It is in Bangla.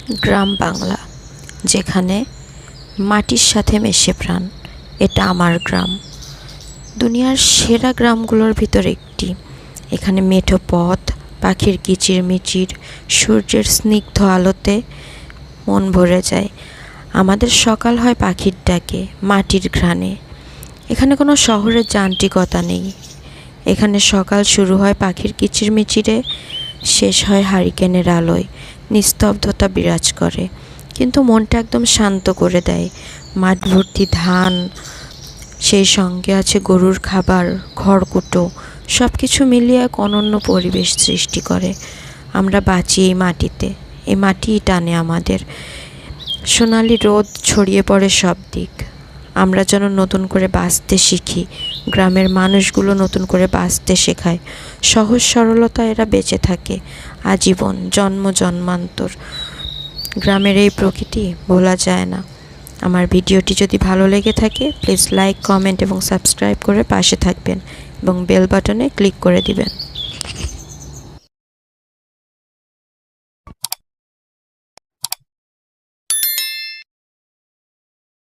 গ্রাম বাংলা, যেখানে মাটির সাথে মেশে প্রাণ। এটা আমার গ্রাম, দুনিয়ার সেরা গ্রামগুলোর ভিতর একটি। এখানে মেঠো পথ, পাখির কিচিরমিচির, সূর্যের স্নিগ্ধ আলোতে মন ভরে যায়। আমাদের সকাল হয় পাখির ডাকে, মাটির ঘ্রাণে। এখানে কোনো শহরের যান্ত্রিকতা নেই। এখানে সকাল শুরু হয় পাখির কিচিরমিচিরে, শেষ হয় হারিকেনের আলোয়। নিস্তব্ধতা বিরাজ করে, কিন্তু মনটা একদম শান্ত করে দেয়। মাঠ ভর্তি ধান, সেই সঙ্গে আছে গরুর খাবার, খড়কুটো, সব কিছু মিলিয়ে এক অনন্য পরিবেশ সৃষ্টি করে। আমরা বাঁচি এই মাটিতে, এই মাটিই টানে আমাদের। সোনালি রোদ ছড়িয়ে পড়ে সব দিক। আমরা যেন নতুন করে বাঁচতে শিখি, গ্রামের মানুষগুলো নতুন করে বাঁচতে শেখায়। সহজ সরলতা এরা বেঁচে থাকে আজীবন, জন্ম জন্মান্তর। গ্রামের এই প্রকৃতি ভোলা যায় না। আমার ভিডিওটি যদি ভালো লেগে থাকে, প্লিজ লাইক, কমেন্ট এবং সাবস্ক্রাইব করে পাশে থাকবেন এবং বেল বাটনে ক্লিক করে দিবেন।